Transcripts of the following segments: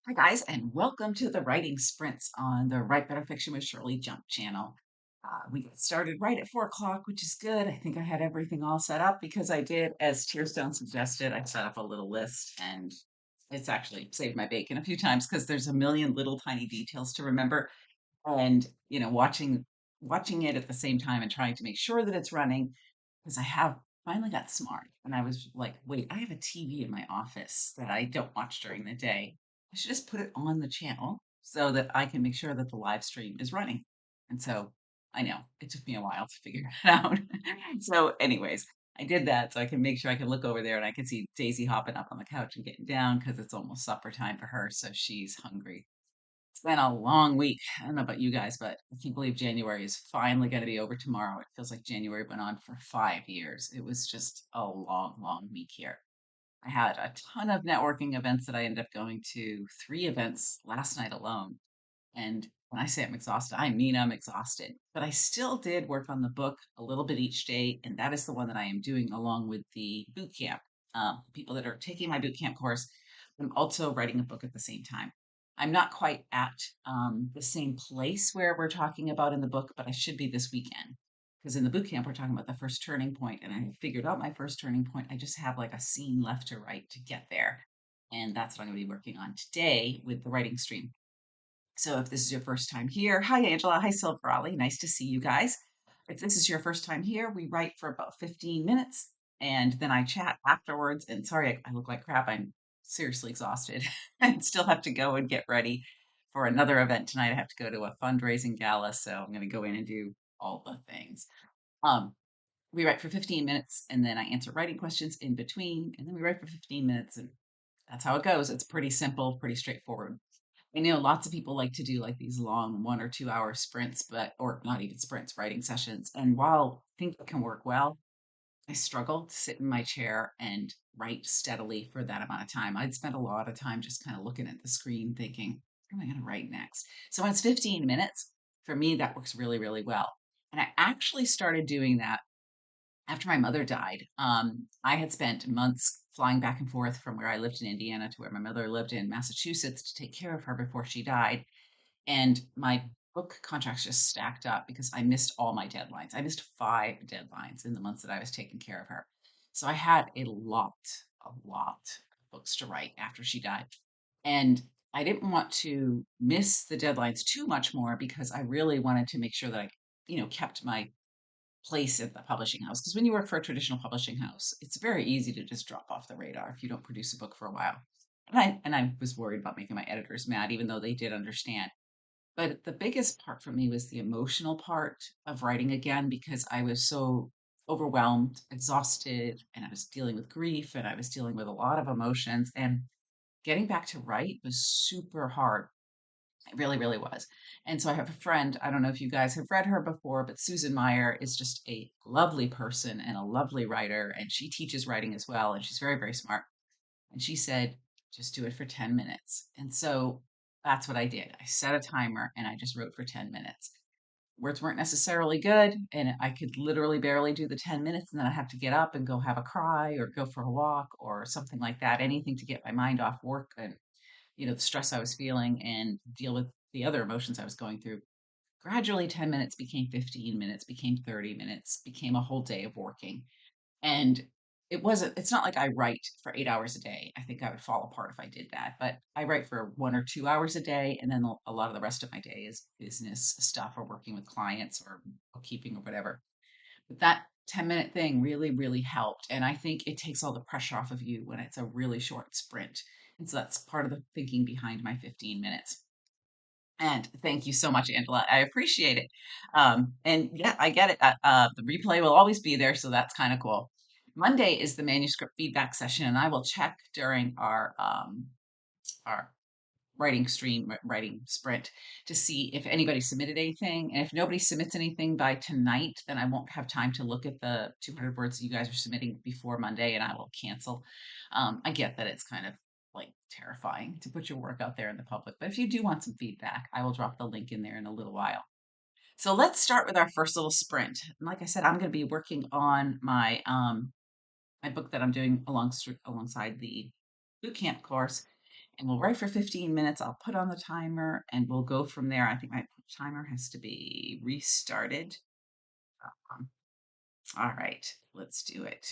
Hi, guys, and welcome to the writing sprints on the Write Better Fiction with Shirley Jump channel. We got started right at 4 o'clock, which is good. I think I had everything all set up because I did, as Tearstone suggested, I set up a little list and it's actually saved my bacon a few times because there's a million little tiny details to remember. And, watching it at the same time and trying to make sure that it's running because I have finally got smart and I was like, wait, I have a TV in my office that I don't watch during the day. I should just put it on the channel so that I can make sure that the live stream is running. And so I know it took me a while to figure it out. So, anyways, I did that so I can make sure I can look over there and I can see Daisy hopping up on the couch and getting down because it's almost supper time for her. So she's hungry. It's been a long week. I don't know about you guys, but I can't believe January is finally going to be over tomorrow. It feels like January went on for 5 years. It was just a long, long week here. I had a ton of networking events that I ended up going to, 3 events last night alone. And when I say I'm exhausted, I mean I'm exhausted. But I still did work on the book a little bit each day, and that is the one that I am doing along with the boot camp. People that are taking my boot camp course, I'm also writing a book at the same time. I'm not quite at the same place where we're talking about in the book, but I should be this weekend. Because in the boot camp, we're talking about the first turning point, and I figured out my first turning point. I just have like a scene left to write to get there. And that's what I'm going to be working on today with the writing stream. So if this is your first time here, hi Angela, hi Silver Ollie, nice to see you guys. If this is your first time here, we write for about 15 minutes and then I chat afterwards. And sorry, I look like crap. I'm seriously exhausted and still have to go and get ready for another event tonight. I have to go to a fundraising gala, so I'm going to go in and do all the things. Um, we write for 15 minutes and then I answer writing questions in between, and then we write for 15 minutes, and that's how it goes. It's pretty simple, pretty straightforward. I know lots of people like to do like these long 1 or 2 hour sprints, but or not even sprints, writing sessions. And while I think it can work well, I struggle to sit in my chair and write steadily for that amount of time. I'd spend a lot of time just kind of looking at the screen thinking, what am I going to write next? So when it's 15 minutes, for me, that works really, really well. And I actually started doing that after my mother died. I had spent months flying back and forth from where I lived in Indiana to where my mother lived in Massachusetts to take care of her before she died. And my book contracts just stacked up because I missed all my deadlines. I missed 5 deadlines in the months that I was taking care of her. So I had a lot of books to write after she died. And I didn't want to miss the deadlines too much more because I really wanted to make sure that I, kept my place at the publishing house. Because when you work for a traditional publishing house, it's very easy to just drop off the radar if you don't produce a book for a while. And I was worried about making my editors mad, even though they did understand. But the biggest part for me was the emotional part of writing again because I was so overwhelmed, exhausted, and I was dealing with grief and I was dealing with a lot of emotions. And getting back to write was super hard. It really, really was. And so I have a friend, I don't know if you guys have read her before, but Susan Meyer is just a lovely person and a lovely writer. And she teaches writing as well. And she's very, very smart. And she said, just do it for 10 minutes. And so that's what I did. I set a timer and I just wrote for 10 minutes. Words weren't necessarily good, and I could literally barely do the 10 minutes, and then I have to get up and go have a cry or go for a walk or something like that, anything to get my mind off work and the stress I was feeling and deal with the other emotions I was going through. Gradually, 10 minutes became 15 minutes, became 30 minutes, became a whole day of working. And it's not like I write for 8 hours a day. I think I would fall apart if I did that. But I write for 1 or 2 hours a day. And then a lot of the rest of my day is business stuff or working with clients or bookkeeping or whatever. But that 10-minute thing really, really helped. And I think it takes all the pressure off of you when it's a really short sprint. And so that's part of the thinking behind my 15 minutes. And thank you so much, Angela. I appreciate it. And yeah, I get it. The replay will always be there, so that's kind of cool. Monday is the manuscript feedback session, and I will check during our writing sprint to see if anybody submitted anything. And if nobody submits anything by tonight, then I won't have time to look at the 200 words that you guys are submitting before Monday, and I will cancel. I get that it's kind of like terrifying to put your work out there in the public, but if you do want some feedback, I will drop the link in there in a little while. So let's start with our first little sprint. And like I said, I'm going to be working on my book that I'm doing alongside the bootcamp course. and we'll write for 15 minutes. I'll put on the timer and we'll go from there. I think my timer has to be restarted. Um, all right, let's do it.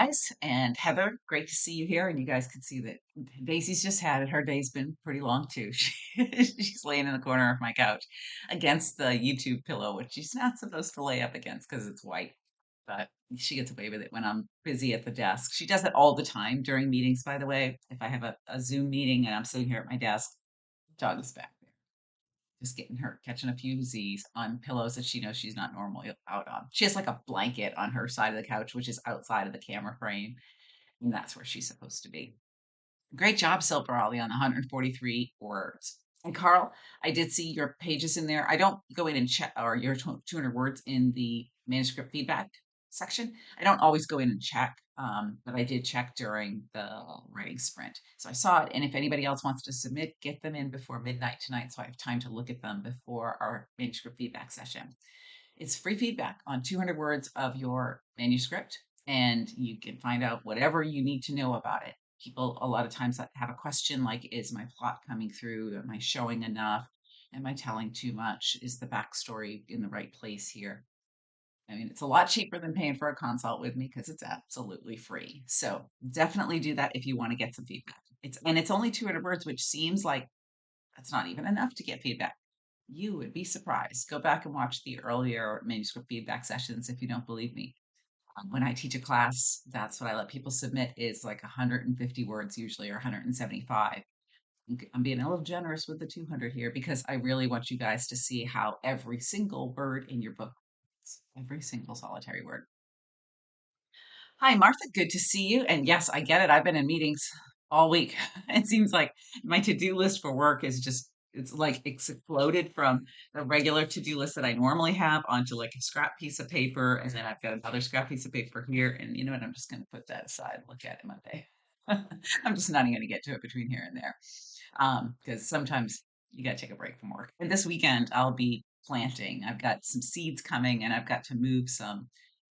guys. And Heather, great to see you here. And you guys can see that Daisy's just had it. Her day's been pretty long too. She's laying in the corner of my couch against the YouTube pillow, which she's not supposed to lay up against because it's white. But she gets away with it when I'm busy at the desk. She does it all the time during meetings, by the way. If I have a Zoom meeting and I'm sitting here at my desk, dog is back there just getting her catching a few Z's on pillows that she knows she's not normally out on. She has like a blanket on her side of the couch, which is outside of the camera frame, and that's where she's supposed to be. Great job, Silver Ollie, on the 143 words. And Carl, I did see your pages in there. I don't go in and check, or your 200 words in the manuscript feedback section. I don't always go in and check, but I did check during the writing sprint. So I saw it. And if anybody else wants to submit, get them in before midnight tonight so I have time to look at them before our manuscript feedback session. It's free feedback on 200 words of your manuscript, and you can find out whatever you need to know about it. People, a lot of times, that have a question like, is my plot coming through? Am I showing enough? Am I telling too much? Is the backstory in the right place here? I mean, it's a lot cheaper than paying for a consult with me because it's absolutely free. So definitely do that if you want to get some feedback. It's only 200 words, which seems like that's not even enough to get feedback. You would be surprised. Go back and watch the earlier manuscript feedback sessions if you don't believe me. When I teach a class, that's what I let people submit is like 150 words usually or 175. I'm being a little generous with the 200 here because I really want you guys to see how every single word in your book, every single solitary word. Hi, Martha. Good to see you. And yes, I get it. I've been in meetings all week. It seems like my to-do list for work is just, it's like it's exploded from the regular to-do list that I normally have onto like a scrap piece of paper. And then I've got another scrap piece of paper here. And you know what? I'm just going to put that aside and look at it Monday. I'm just not even going to get to it between here and there. Because sometimes you got to take a break from work. And this weekend, I'll be planting. I've got some seeds coming and I've got to move some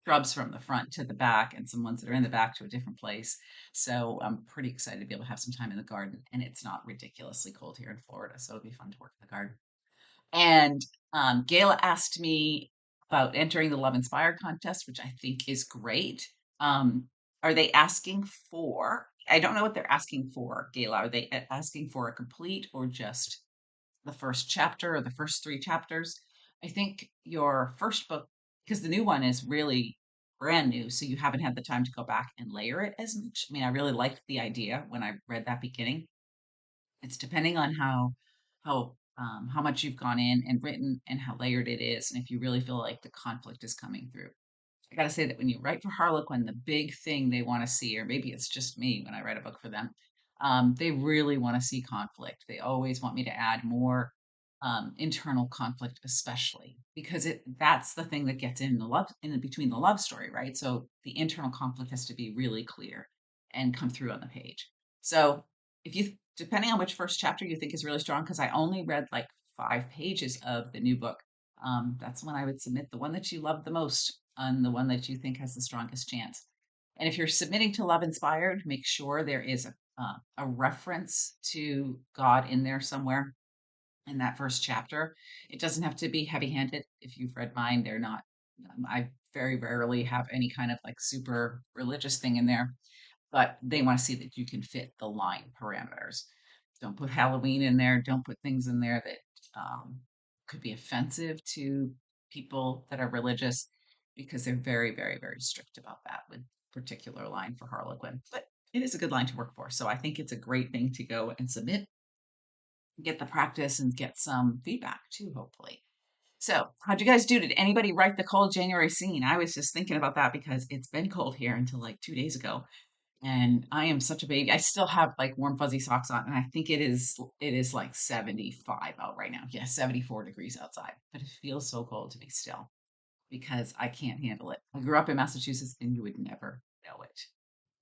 shrubs from the front to the back and some ones that are in the back to a different place. So I'm pretty excited to be able to have some time in the garden. And it's not ridiculously cold here in Florida. So it'll be fun to work in the garden. And Gayla asked me about entering the Love Inspired contest, which I think is great. Are they asking for, I don't know what they're asking for, Gayla. Are they asking for a complete or just the first chapter or the first three chapters? I think your first book, because the new one is really brand new, so you haven't had the time to go back and layer it as much. I mean, I really liked the idea when I read that beginning. It's depending on how much you've gone in and written and how layered it is, and if you really feel like the conflict is coming through. I got to say that when you write for Harlequin, the big thing they want to see, or maybe it's just me when I write a book for them, they really want to see conflict. They always want me to add more internal conflict, especially because that's the thing that gets in the love in between the love story, right? So the internal conflict has to be really clear and come through on the page. So if you depending on which first chapter you think is really strong, because I only read like 5 pages of the new book, that's when I would submit the one that you love the most and the one that you think has the strongest chance. And if you're submitting to Love Inspired, make sure there is a reference to God in there somewhere in that first chapter. It doesn't have to be heavy handed. If you've read mine, they're not, I very rarely have any kind of like super religious thing in there, but they want to see that you can fit the line parameters. Don't put Halloween in there. Don't put things in there that could be offensive to people that are religious because they're very, very, very strict about that with particular line for Harlequin. But it is a good line to work for. So I think it's a great thing to go and submit, get the practice, and get some feedback too, hopefully. So, how'd you guys do? Did anybody write the cold January scene? I was just thinking about that because it's been cold here until like 2 days ago and I am such a baby. I still have like warm fuzzy socks on, and I think it is like 75 out right now. Yes, 74 degrees outside, but it feels so cold to me still because I can't handle it. I grew up in Massachusetts, and you would never know it.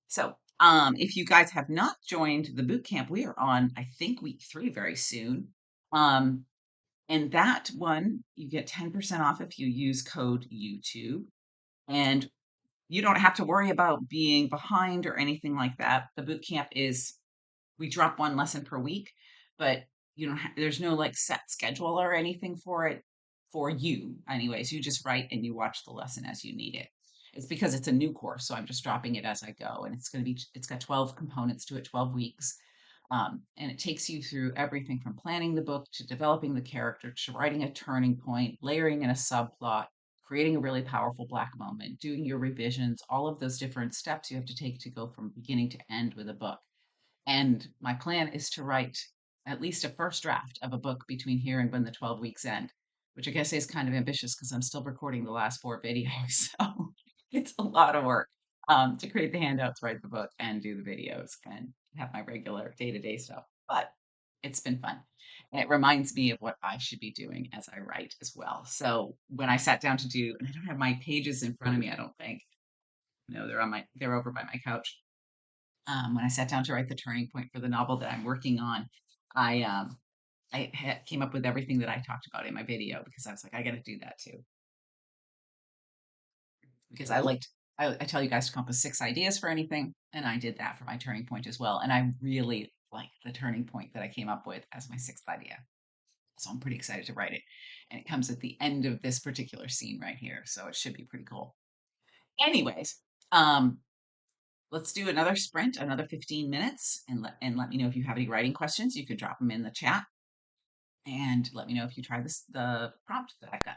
So, if you guys have not joined the boot camp, we are on, I think, week 3 very soon. Um, and that one you get 10% off if you use code YouTube. And you don't have to worry about being behind or anything like that. The boot camp is we drop one lesson per week, but you don't there's no like set schedule or anything for it for you anyways. You just write and you watch the lesson as you need it. It's because it's a new course, so I'm just dropping it as I go, and it's got 12 components to it, 12 weeks. And it takes you through everything from planning the book to developing the character to writing a turning point, layering in a subplot, creating a really powerful black moment, doing your revisions, all of those different steps you have to take to go from beginning to end with a book. And my plan is to write at least a first draft of a book between here and when the 12 weeks end, which I guess is kind of ambitious because I'm still recording the last 4 videos. So it's a lot of work to create the handouts, write the book, and do the videos and have my regular day to day stuff. But it's been fun. And it reminds me of what I should be doing as I write as well. So when I sat down to do, and I don't have my pages in front of me, I don't think. No, they're over by my couch. When I sat down to write the turning point for the novel that I'm working on, I came up with everything that I talked about in my video because I was like, I got to do that too. Because I tell you guys to come up with 6 ideas for anything, and I did that for my turning point as well. And I really like the turning point that I came up with as my 6th idea. So I'm pretty excited to write it. And it comes at the end of this particular scene right here. So it should be pretty cool. Anyways, um, let's do another sprint, another 15 minutes, and let me know if you have any writing questions. You could drop them in the chat, and let me know if you try the prompt that I've got.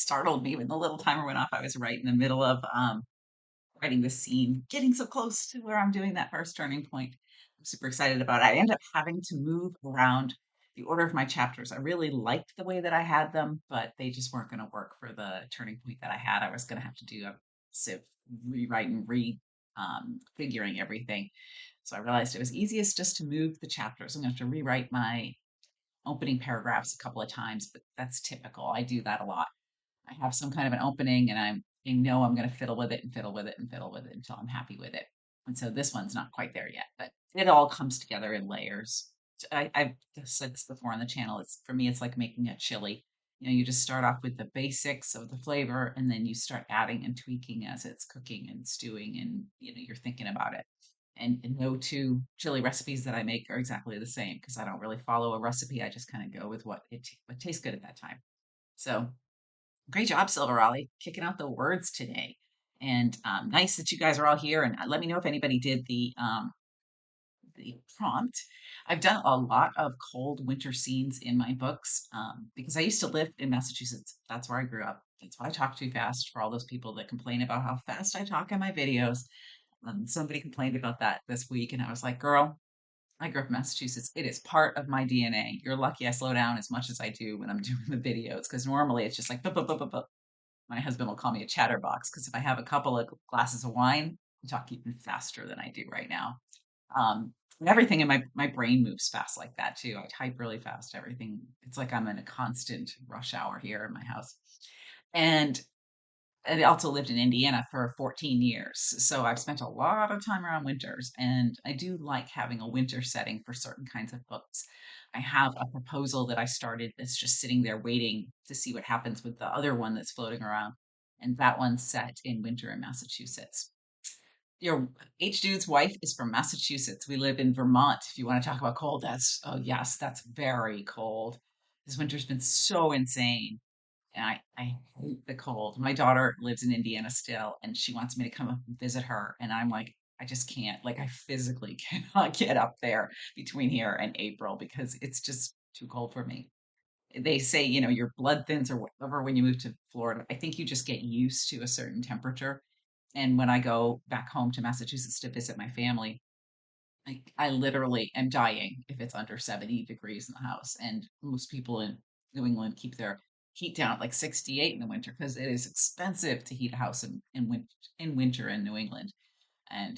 startled me when the little timer went off. I was right in the middle of writing the scene, getting so close to where I'm doing that first turning point. I'm super excited about it. I end up having to move around the order of my chapters. I really liked the way that I had them, but they just weren't going to work for the turning point that I had. I was going to have to do a massive rewrite and figuring everything. So I realized it was easiest just to move the chapters. I'm going to have to rewrite my opening paragraphs a couple of times, but that's typical. I do that a lot. I have some kind of an opening and I know I'm going to fiddle with it and fiddle with it and fiddle with it until I'm happy with it. And so this one's not quite there yet, but it all comes together in layers. I've said this before on the channel. It's for me, it's like making a chili. You know, you just start off with the basics of the flavor and then you start adding and tweaking as it's cooking and stewing and you're thinking about it. And no two chili recipes that I make are exactly the same because I don't really follow a recipe. I just kind of go with what tastes good at that time. So great job, Silver Ollie, kicking out the words today. And nice that you guys are all here. And let me know if anybody did the prompt. I've done a lot of cold winter scenes in my books because I used to live in Massachusetts. That's where I grew up. That's why I talk too fast for all those people that complain about how fast I talk in my videos. Somebody complained about that this week, and I was like, girl, I grew up in Massachusetts. It is part of my DNA. You're lucky I slow down as much as I do when I'm doing the videos because normally it's just like, buh, buh, buh, buh, buh. My husband will call me a chatterbox because if I have a couple of glasses of wine, I talk even faster than I do right now. And everything in my brain moves fast like that too. I type really fast. Everything. It's like I'm in a constant rush hour here in my house. And I also lived in Indiana for 14 years. So I've spent a lot of time around winters, and I do like having a winter setting for certain kinds of books. I have a proposal that I started that's just sitting there waiting to see what happens with the other one that's floating around. And that one's set in winter in Massachusetts. Your H dude's wife is from Massachusetts. We live in Vermont. If you want to talk about cold, oh yes, that's very cold. This winter's been so insane. And I hate the cold. My daughter lives in Indiana still, and she wants me to come up and visit her. And I'm like, I just can't. Like, I physically cannot get up there between here and April because it's just too cold for me. They say, your blood thins or whatever when you move to Florida. I think you just get used to a certain temperature. And when I go back home to Massachusetts to visit my family, I literally am dying if it's under 70 degrees in the house. And most people in New England keep their heat down at like 68 in the winter because it is expensive to heat a house in winter in New England. And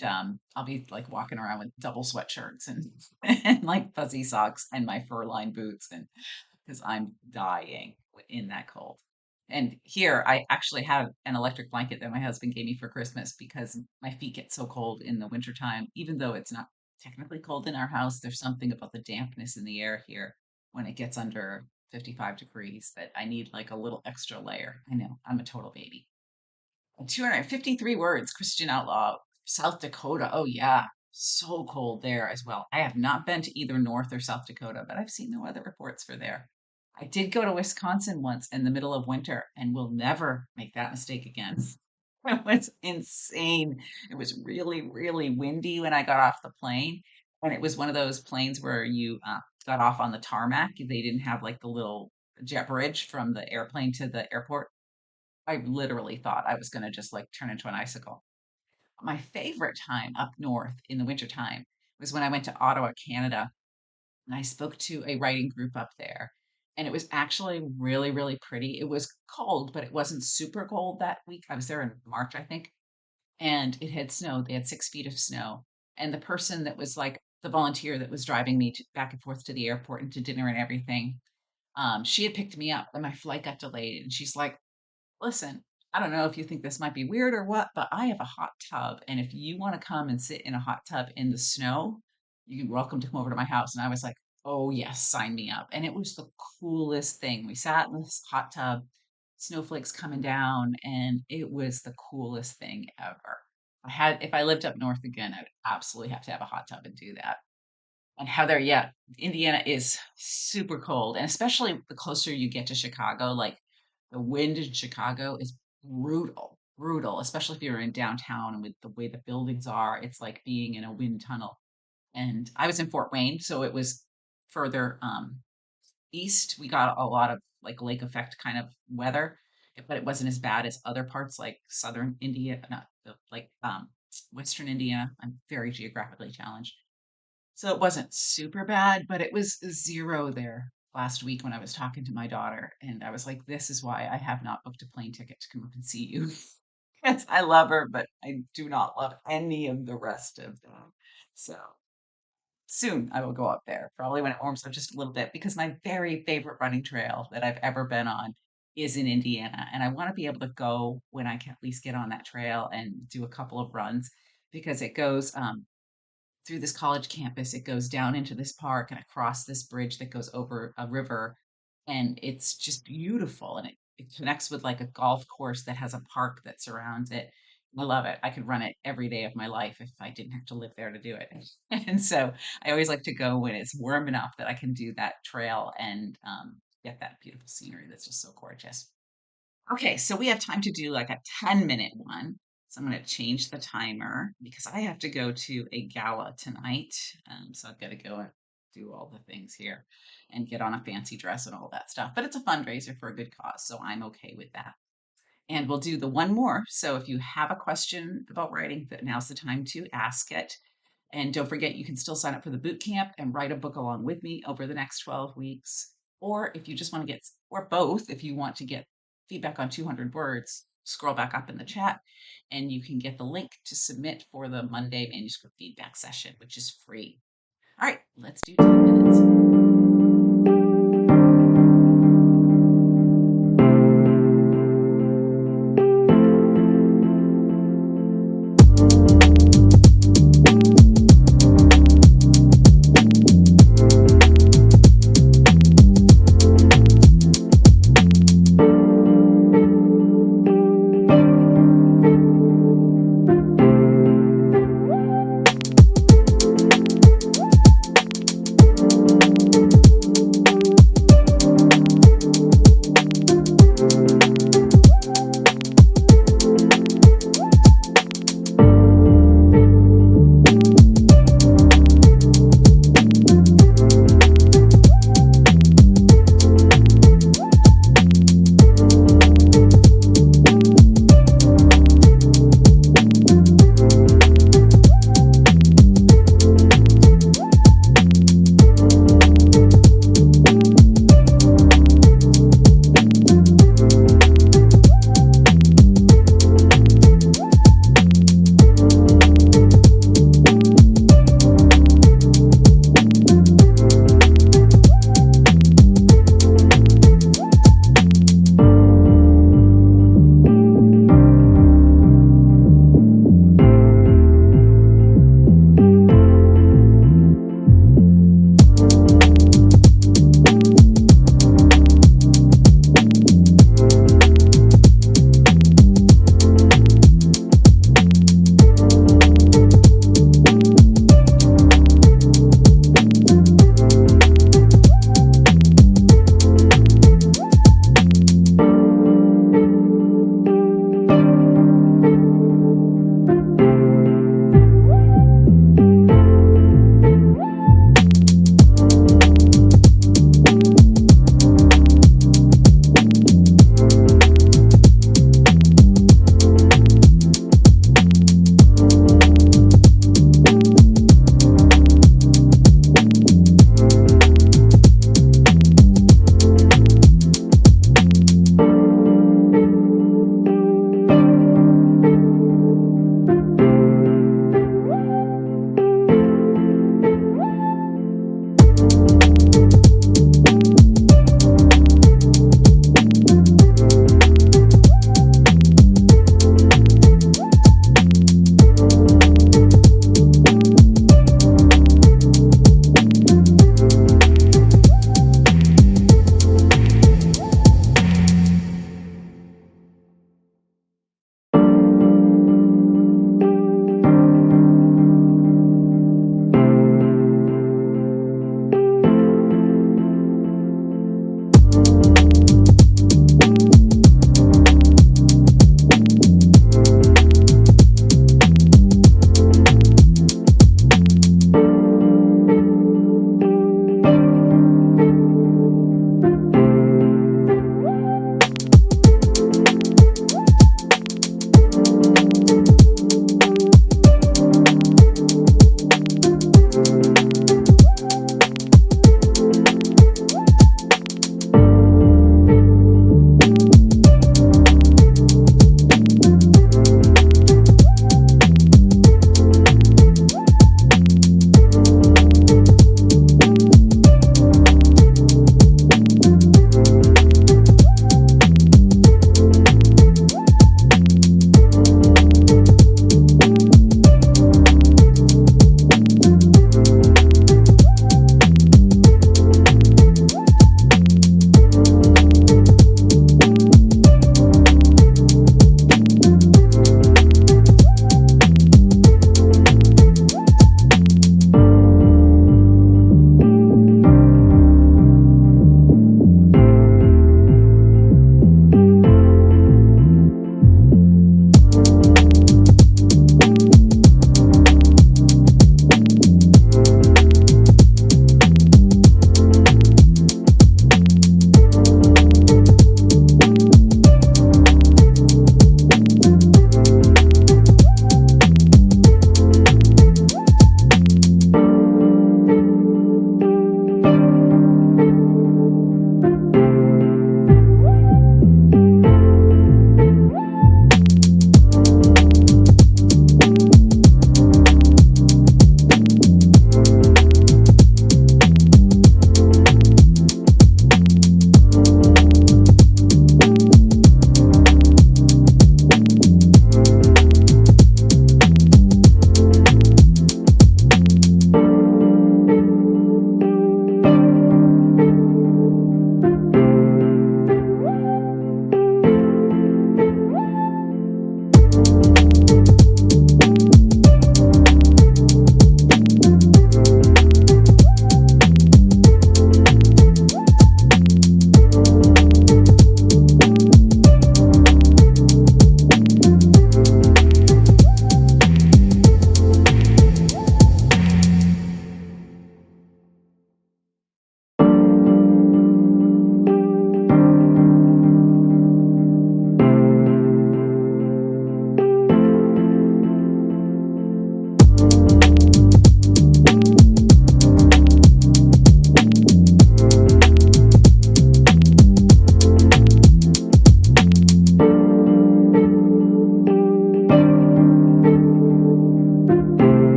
I'll be like walking around with double sweatshirts and and like fuzzy socks and my fur lined boots and because I'm dying in that cold. And here, I actually have an electric blanket that my husband gave me for Christmas because my feet get so cold in the wintertime. Even though it's not technically cold in our house, there's something about the dampness in the air here when it gets under 55 degrees that I need like a little extra layer. I know, I'm a total baby. 253 words, Christian Outlaw, South Dakota. Oh, yeah. So cold there as well. I have not been to either North or South Dakota, but I've seen no other reports for there. I did go to Wisconsin once in the middle of winter and will never make that mistake again. It was insane. It was really, really windy when I got off the plane. And it was one of those planes where you got off on the tarmac. They didn't have like the little jet bridge from the airplane to the airport. I literally thought I was gonna just like turn into an icicle. My favorite time up north in the wintertime was when I went to Ottawa, Canada, and I spoke to a writing group up there. And it was actually really, really pretty. It was cold, but it wasn't super cold that week. I was there in March, I think, and it had snowed. They had 6 feet of snow. And the person that was like the volunteer that was driving me back and forth to the airport and to dinner and everything, she had picked me up and my flight got delayed. And she's like, listen, I don't know if you think this might be weird or what, but I have a hot tub. And if you want to come and sit in a hot tub in the snow, you're welcome to come over to my house. And I was like, oh, yes, sign me up. And it was the coolest thing. We sat in this hot tub, snowflakes coming down, and it was the coolest thing ever. If I lived up north again, I would absolutely have to have a hot tub and do that. And Heather, yeah, Indiana is super cold, and especially the closer you get to Chicago, like the wind in Chicago is brutal, brutal, especially if you're in downtown and with the way the buildings are, it's like being in a wind tunnel. And I was in Fort Wayne, so it was further east. We got a lot of like lake effect kind of weather. but it wasn't as bad as other parts like southern India, not like western India. I'm very geographically challenged. So it wasn't super bad, but it was 0 there last week when I was talking to my daughter, and I was like, "This is why I have not booked a plane ticket to come up and see you." Yes, I love her, but I do not love any of the rest of them. So soon I will go up there, probably when it warms up just a little bit, because my very favorite running trail that I've ever been on is in Indiana, and I want to be able to go when I can at least get on that trail and do a couple of runs because it goes through this college campus. It goes down into this park and across this bridge that goes over a river. And it's just beautiful. And it connects with like a golf course that has a park that surrounds it. I love it. I could run it every day of my life if I didn't have to live there to do it. And so I always like to go when it's warm enough that I can do that trail and get that beautiful scenery that's just so gorgeous. Okay, so we have time to do like a 10-minute one. So I'm going to change the timer because I have to go to a gala tonight. So I've got to go and do all the things here and get on a fancy dress and all that stuff. But it's a fundraiser for a good cause, so I'm okay with that. And we'll do the one more. So if you have a question about writing, now's the time to ask it. And don't forget, you can still sign up for the boot camp and write a book along with me over the next 12 weeks. Or if you just want to get, or both, if you want to get feedback on 200 words, scroll back up in the chat and you can get the link to submit for the Monday manuscript feedback session, which is free. All right, let's do 10 minutes.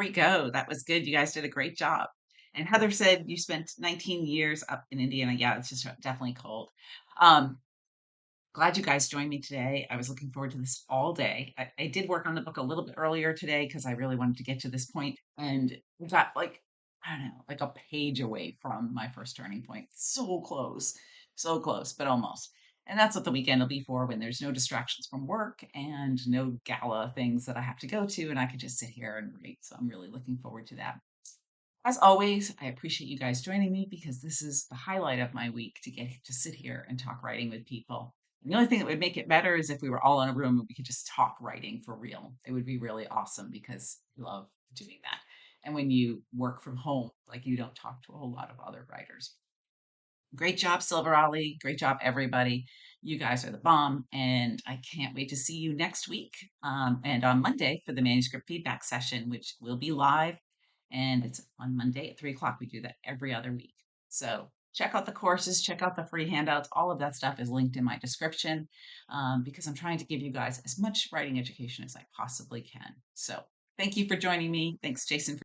we go. That was good. You guys did a great job. And Heather said you spent 19 years up in Indiana. Yeah, it's just definitely cold. Um, Glad you guys joined me today. I was looking forward to this all day. I did work on the book a little bit earlier today because I really wanted to get to this point, and we got like, I don't know, like a page away from my first turning point. So close, but almost. And that's what the weekend will be for, when there's no distractions from work and no gala things that I have to go to, and I can just sit here and write. So I'm really looking forward to that. As always, I appreciate you guys joining me because this is the highlight of my week, to get to sit here and talk writing with people. And the only thing that would make it better is if we were all in a room and we could just talk writing for real. It would be really awesome because I love doing that. And when you work from home, like, you don't talk to a whole lot of other writers. Great job, Silver Ollie. Great job, everybody. You guys are the bomb. And I can't wait to see you next week, and on Monday for the manuscript feedback session, which will be live. And it's on Monday at 3 o'clock. We do that every other week. So check out the courses, check out the free handouts. All of that stuff is linked in my description, because I'm trying to give you guys as much writing education as I possibly can. So thank you for joining me. Thanks, Jason.